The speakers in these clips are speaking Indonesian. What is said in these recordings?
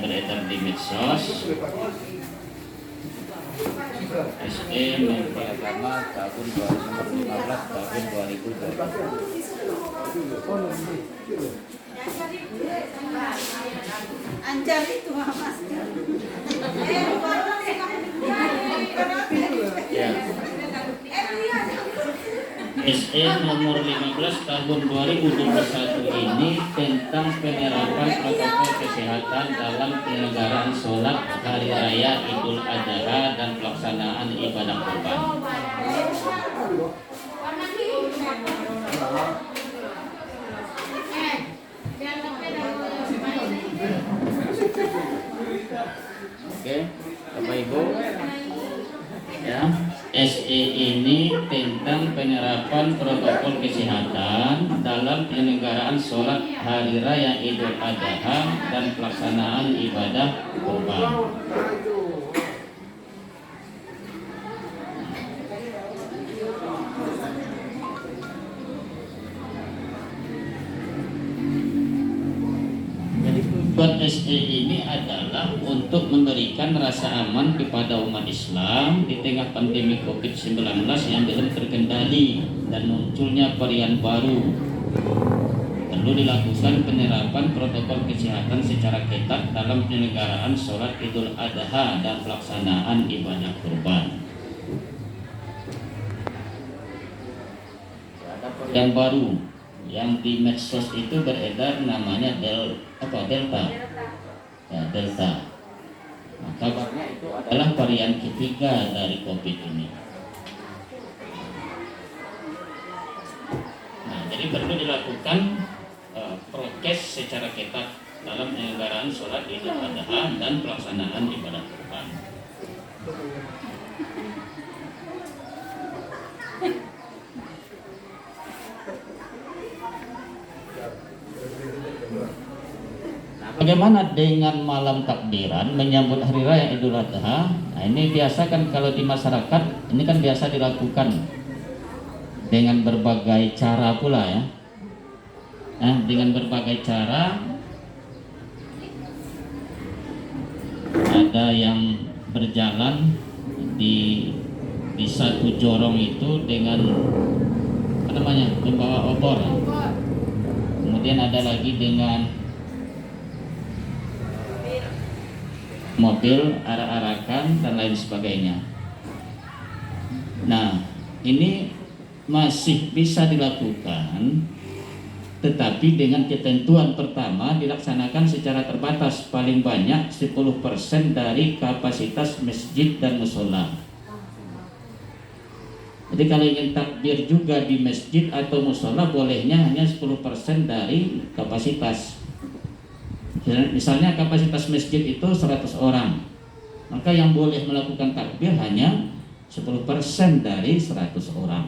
beredar di medsos. SE Menteri Agama tahun 2015 tahun 2020. Anjar itu mas. Ya. SE nomor 15 tahun 2021 ini tentang penerapan protokol kesehatan dalam penyelenggaraan sholat hari raya Idul Adha dan pelaksanaan ibadah kurban. Oke, Bapak Ibu, ya, SE ini tentang penerapan protokol kesehatan dalam penyelenggaraan sholat hari raya Idul Adha dan pelaksanaan ibadah kurban. Tujuan SE ini adalah untuk memberikan rasa aman kepada umat Islam di tengah pandemi COVID-19 yang belum terkendali dan munculnya varian baru. Perlu dilakukan penerapan protokol kesehatan secara ketat dalam penyelenggaraan sholat Idul Adha dan pelaksanaan ibadah kurban. Varian baru yang di medsos itu beredar namanya Delta. Ya, Delta. Nah, kabarnya itu adalah varian ketiga dari COVID ini. Nah, jadi perlu dilakukan prokes secara ketat dalam penyelenggaraan sholat Idul Adha dan pelaksanaan ibadah kurban. Bagaimana dengan malam takbiran menyambut hari raya Idul Adha? Nah, ini biasa kan kalau di masyarakat ini kan biasa dilakukan dengan berbagai cara pula ya. Nah, dengan berbagai cara, ada yang berjalan di satu jorong itu dengan apa namanya, membawa obor. Kemudian ada lagi dengan mobil arak-arakan dan lain sebagainya. Nah, ini masih bisa dilakukan, tetapi dengan ketentuan pertama dilaksanakan secara terbatas, paling banyak 10% dari kapasitas masjid dan musola. Jadi kalau ingin takbir juga di masjid atau musola, bolehnya hanya 10% dari kapasitas. Misalnya kapasitas masjid itu 100 orang, maka yang boleh melakukan takbir hanya 10% dari 100 orang.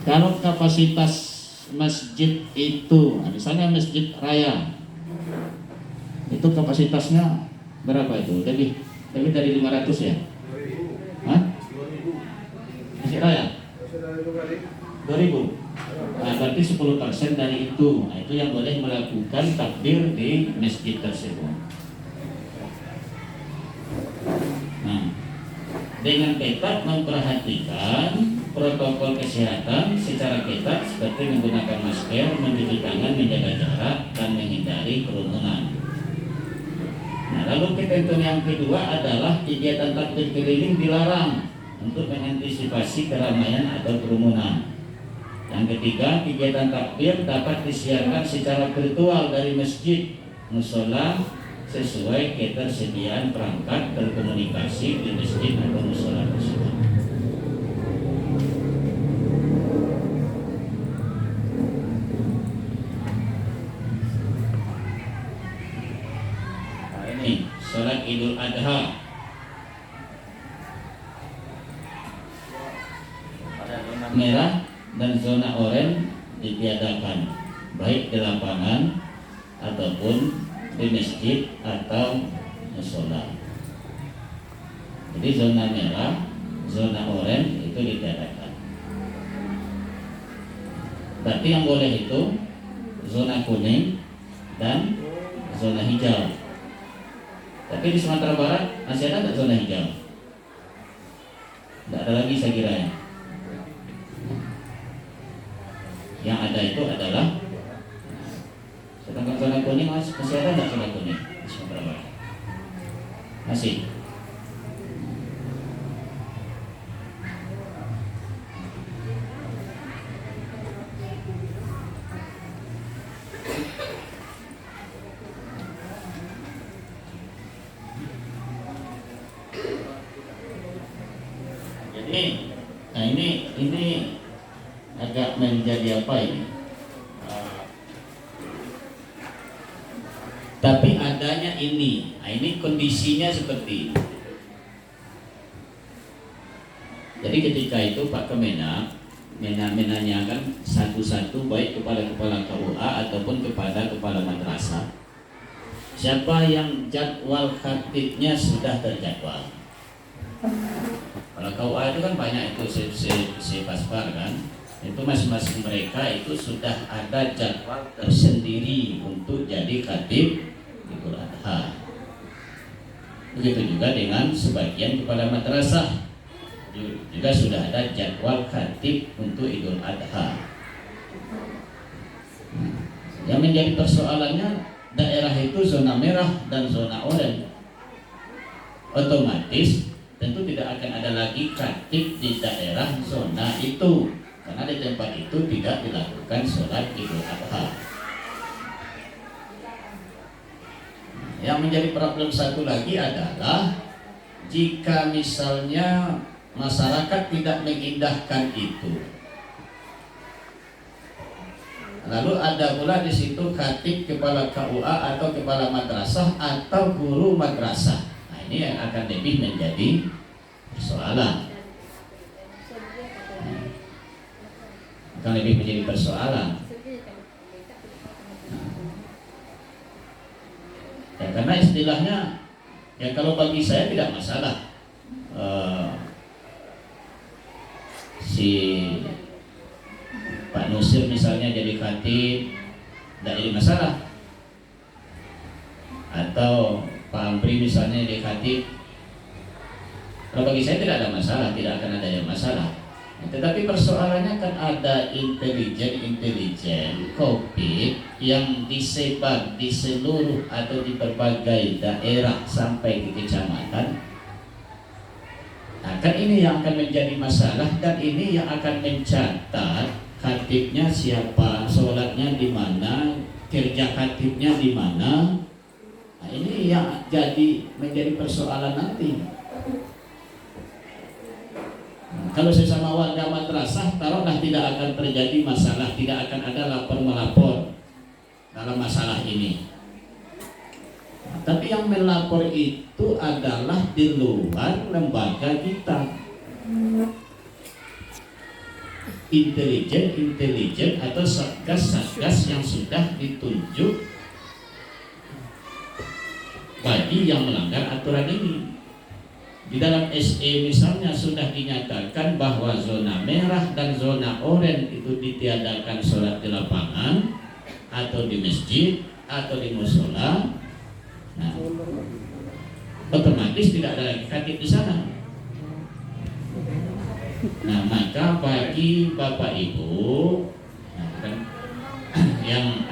Kalau kapasitas masjid itu, misalnya masjid raya, itu kapasitasnya berapa itu? Lebih dari 500 ya? Hah? Masjid raya? 2000. Nah, berarti 10% dari itu. Nah, itu yang boleh melakukan takbir di masjid tersebut. Nah, dengan ketat memperhatikan protokol kesehatan secara ketat seperti menggunakan masker, mencuci tangan, menjaga jarak, dan menghindari kerumunan. Nah, lalu ketentuan yang kedua adalah kegiatan takbir keliling dilarang untuk mengantisipasi keramaian atau kerumunan. Yang ketiga, kegiatan takbir dapat disiarkan secara virtual dari masjid, musola sesuai ketersediaan perangkat telekomunikasi di masjid atau musola tersebut. Nah, ini sholat Idul Adha. Pada zona merah dan zona oranye ditiadakan, baik di lapangan ataupun di masjid atau musola. Jadi zona merah, zona oranye itu ditiadakan. Berarti yang boleh itu zona kuning, dan zona hijau. Tapi di Sumatera Barat masih ada nggak zona hijau? Nggak ada lagi saya kira ya. Yang ada itu adalah, sedangkan zona kuning masih ada nggak zona kuning di Sumatera Barat? Masih. Ini agak menjadi apa ini? Tapi adanya ini kondisinya seperti ini. Jadi ketika itu Pak Kemenak menanyakan satu-satu baik kepada kepala KUA ataupun kepada kepala madrasah, siapa yang jadwal khatibnya sudah terjadwal. Kalau KUA itu kan banyak itu si Pasbar kan, itu masing-masing mereka itu sudah ada jadwal tersendiri untuk jadi khatib Idul Adha. Begitu juga dengan sebagian kepala madrasah juga sudah ada jadwal khatib untuk Idul Adha. Yang menjadi persoalannya daerah itu zona merah dan zona oranye. Otomatis tentu tidak akan ada lagi khatib di daerah zona itu, karena di tempat itu tidak dilakukan sholat Idul Adha. Yang menjadi problem satu lagi adalah jika misalnya masyarakat tidak mengindahkan itu, lalu ada pula di situ khatib kepala KUA atau kepala madrasah atau guru madrasah. Nah, ini yang akan lebih menjadi persoalan. Akan lebih menjadi persoalan. Ya, karena istilahnya ya kalau bagi saya tidak masalah. Si Pak Nusir misalnya jadi khatib, tidak jadi masalah. Atau Pak Ampri misalnya jadi khatib, kalau bagi saya tidak ada masalah, tidak akan ada yang masalah. Tetapi persoalannya kan ada intelijen COVID yang disebar di seluruh atau di berbagai daerah sampai ke kecamatan. Nah, kan ini yang akan menjadi masalah, dan ini yang akan mencatat khatibnya siapa, sholatnya di mana, kerja khatibnya di mana. Nah, ini yang menjadi persoalan nanti. Nah, kalau sesama warga madrasah, taruhlah tidak akan terjadi masalah, tidak akan ada lapor-melapor dalam masalah ini. Tapi yang melapor itu adalah di luar lembaga kita. Intelijen atau satgas yang sudah ditunjuk bagi yang melanggar aturan ini. Di dalam SE misalnya sudah dinyatakan bahwa zona merah dan zona oranye itu ditiadakan sholat di lapangan atau di masjid atau di mushola. Nah, otomatis tidak ada lagi khatib di sana. Nah, maka bagi Bapak Ibu yang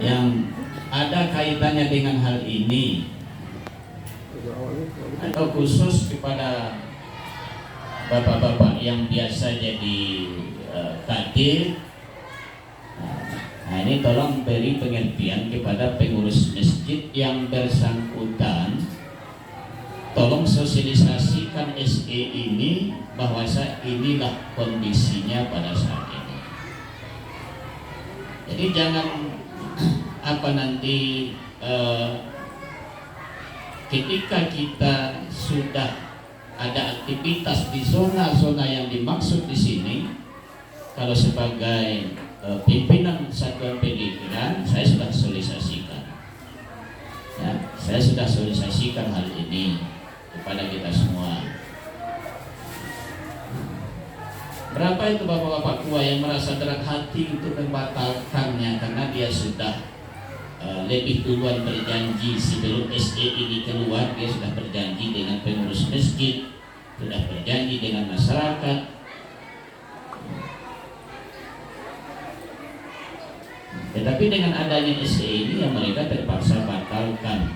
yang ada kaitannya dengan hal ini, atau khusus kepada bapak-bapak yang biasa jadi khatib, nah ini tolong beri pengertian kepada pengurus masjid yang bersangkutan. Tolong sosialisasikan SE ini bahwa inilah kondisinya pada saat ini. Jadi jangan nanti ketika kita sudah ada aktivitas di zona-zona yang dimaksud di sini, kalau sebagai pimpinan satuan pendidikan, saya sudah sosialisasikan. Ya, saya sudah sosialisasikan hal ini kepada kita semua. Berapa itu bapak-bapak tua yang merasa berat hati untuk membatalkannya karena dia sudah lebih duluan berjanji sebelum SE ini keluar, dia sudah berjanji dengan pengurus masjid, sudah berjanji dengan masyarakat. Tetapi dengan adanya SE ini yang mereka terpaksa batalkan.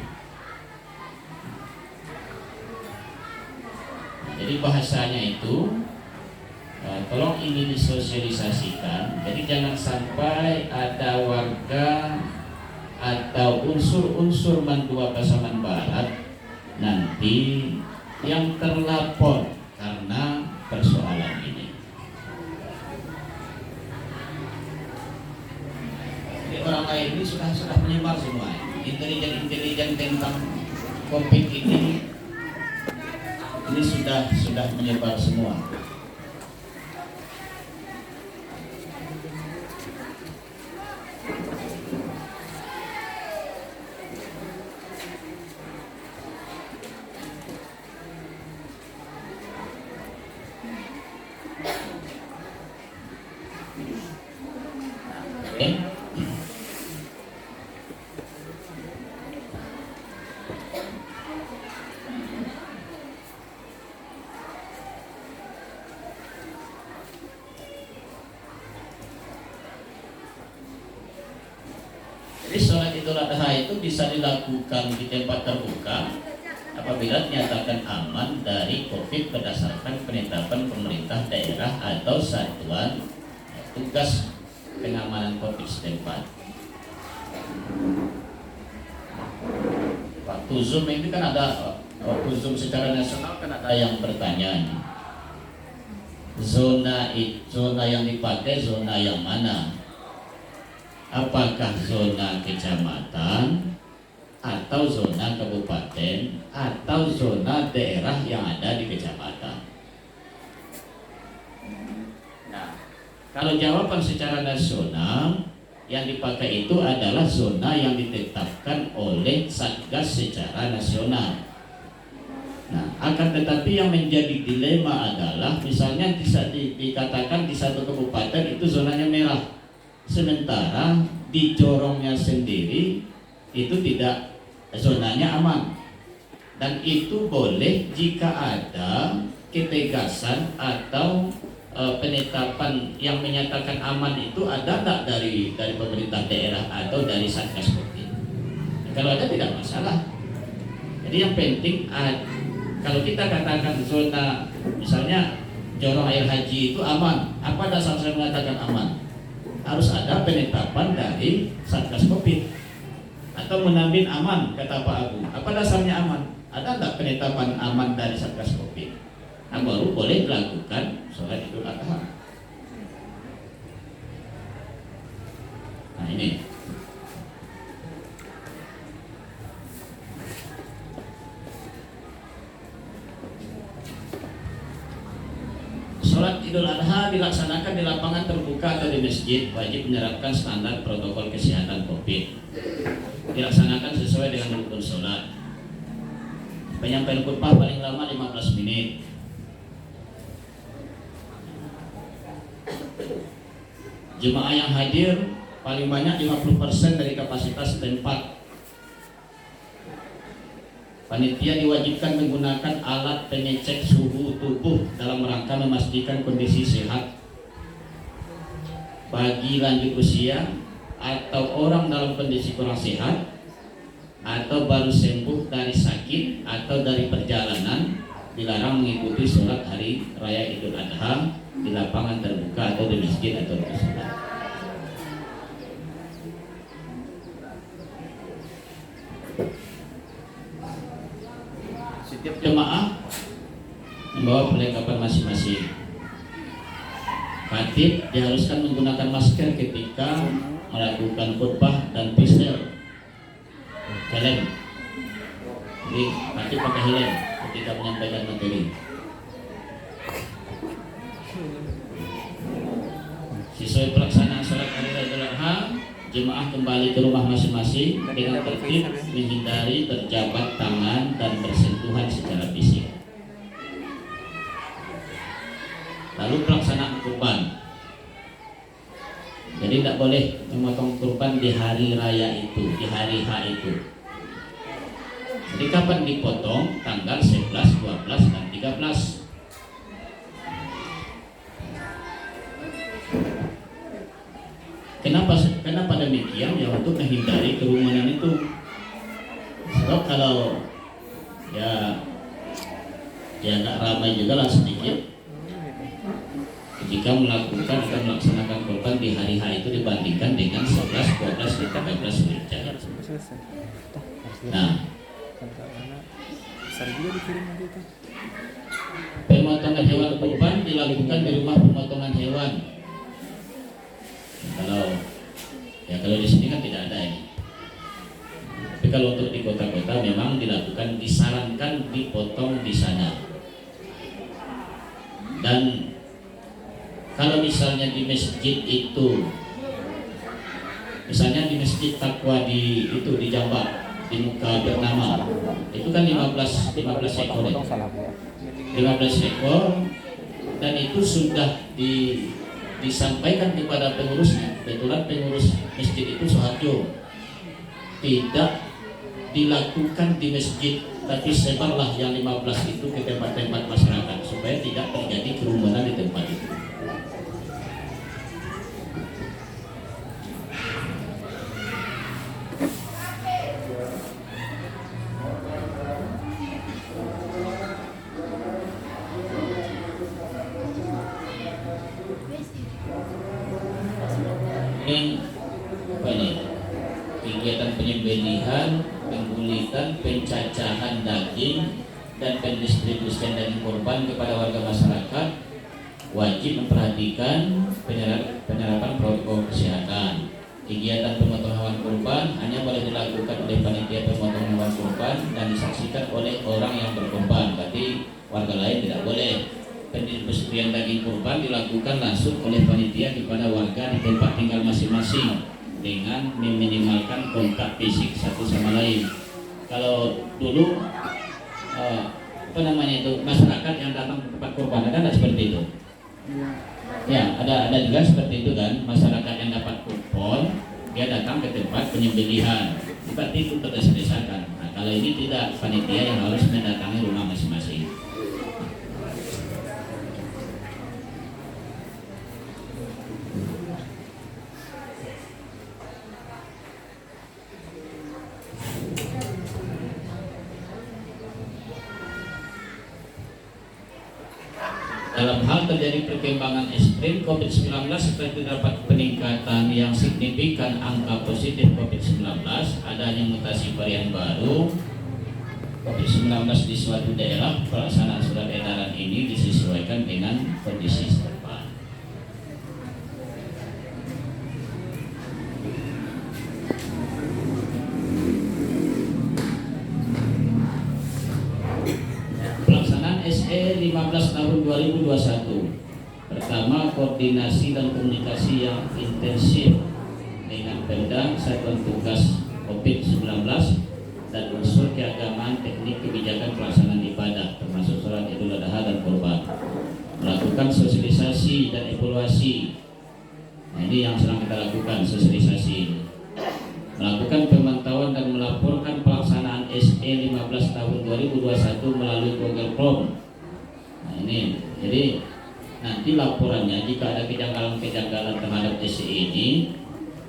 Jadi bahasanya itu tolong ini disosialisasikan. Jadi jangan sampai ada warga atau unsur-unsur Mandua Pasaman Barat nanti yang terlapor karena persoalan ini. Jadi orang lain ini sudah menyebar semua. Intelijen tentang COVID ini sudah menyebar semua. Jadi sholat Idul Adha itu bisa dilakukan di tempat terbuka apabila dinyatakan aman dari COVID berdasarkan penetapan pemerintah daerah atau satuan tugas pengamanan COVID setempat. Waktu Zoom ini kan ada, waktu Zoom secara nasional kan ada yang bertanya, zona yang dipakai zona yang mana? Apakah zona kecamatan atau zona kabupaten atau zona daerah yang ada di kecamatan? Nah, kalau jawaban secara nasional yang dipakai itu adalah zona yang ditetapkan oleh Satgas secara nasional. Nah, akan tetapi yang menjadi dilema adalah misalnya dikatakan di satu kabupaten itu zonanya merah, sementara di Jorongnya sendiri itu tidak, zonanya aman. Dan itu boleh jika ada ketegasan atau penetapan yang menyatakan aman itu ada tak dari pemerintah daerah atau dari Satgas COVID. Kalau ada tidak masalah. Jadi yang penting kalau kita katakan zona misalnya Jorong Air Haji itu aman, apa dasar saya mengatakan aman? Harus ada penetapan dari Satgas COVID. Atau Menambin aman, kata Pak Abu. Apa dasarnya aman? Ada enggak penetapan aman dari Satgas COVID? Nah, baru boleh dilakukan sholat Idul Adha. Nah ini. Sholat Idul Adha dilaksanakan di lapangan terbuka atau di masjid, wajib menerapkan standar protokol kesehatan COVID. Dilaksanakan sesuai dengan rukun sholat. Penyampaian khutbah paling lama 15 menit. Jemaah yang hadir paling banyak 50% dari kapasitas tempat. Panitia diwajibkan menggunakan alat pengecek suhu tubuh dalam rangka memastikan kondisi sehat bagi lanjut usia atau orang dalam kondisi kurang sehat atau baru sembuh dari sakit atau dari perjalanan. Dilarang mengikuti sholat hari raya Idul Adha di lapangan terbuka atau di masjid atau di sholat. Setiap jemaah membawa perlengkapan masing-masing. Khatib diharuskan menggunakan masker ketika melakukan khutbah dan pistol helm. Jadi khatib pakai helm ketika menyampaikan materi. Sesuai pelaksanaan sholat hari raya Idul Adha, jemaah kembali ke rumah masing-masing dengan tertib, menghindari berjabat tangan dan bersentuhan secara fisik. Lalu pelaksanaan kurban. Jadi tidak boleh memotong kurban di hari raya itu, di hari H itu. Jadi kapan dipotong? Tanggal 11, 12, dan 13. Kenapa demikian? Ya untuk menghindari kerumunan itu. Sebab kalau ya agak ramai juga lah sedikit jika melakukan atau melaksanakan kurban di hari H itu dibandingkan dengan 11, 12, dan 13 Zulhijjah. Nah, pemotongan hewan kurban dilakukan di rumah pemotongan hewan. Kalau di sini kan tidak ada ini. Tapi kalau untuk di kota-kota memang dilakukan, disarankan dipotong di sana. Dan kalau misalnya di masjid itu, misalnya di masjid Taqwa di Jambak, di Muka Bernama, itu kan 15 ekor, 15 ekor, dan itu sudah disampaikan kepada pengurusnya. Kebetulan pengurus masjid itu Soeharjo, tidak dilakukan di masjid, tapi sebarlah yang 15 itu ke tempat-tempat masyarakat supaya tidak terjadi kerumunan di tempat itu. Ini kegiatan penyembelihan, penggulitan, pencacahan daging, dan pendistribusian daging kurban kepada warga masyarakat wajib memperhatikan penerapan protokol kesehatan. Kegiatan pemotongan hewan kurban hanya boleh dilakukan oleh panitia pemotongan hewan kurban dan disaksikan oleh orang yang berkorban, berarti warga lain tidak boleh. Pendistribusian daging kurban dilakukan langsung oleh panitia kepada warga di tempat tinggal masing-masing dengan meminimalkan kontak fisik satu sama lain. Kalau dulu masyarakat yang datang ke tempat kurban ada tidak seperti itu? Ya, ada juga seperti itu kan, masyarakat yang dapat kupon dia datang ke tempat penyembelihan, berarti itu terdesak-desakan. Nah, kalau ini tidak, panitia yang harus mendatangi rumah masing-masing. Dalam hal terjadi perkembangan ekstrim COVID-19 setelah terdapat peningkatan yang signifikan angka positif COVID-19, adanya mutasi varian baru COVID-19 di suatu daerah, pelaksanaan surat edaran ini disesuaikan dengan kondisi setempat. SE 15 tahun 2021. Pertama, koordinasi dan komunikasi yang intensif dengan Pemda, Satuan Tugas COVID-19 dan unsur keagamaan, teknik, kebijakan pelaksanaan ibadah termasuk sholat Idul Adha dan Kurban. Melakukan sosialisasi dan evaluasi. Nah, ini yang sedang kita lakukan, sosialisasi. Melakukan pemantauan dan melaporkan pelaksanaan SE 15 tahun 2021 melalui Google Form. Nah, ini jadi nanti laporannya jika ada kejanggalan terhadap SE ini,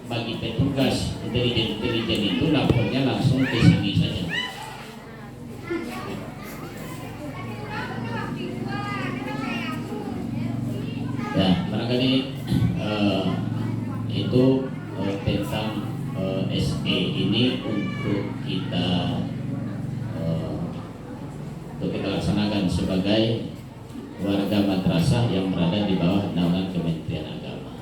bagi petugas intelijen itu lapornya langsung ke sini saja. Ya, barangkali itu tentang SE ini untuk kita laksanakan sebagai warga madrasah yang berada di bawah naungan Kementerian Agama.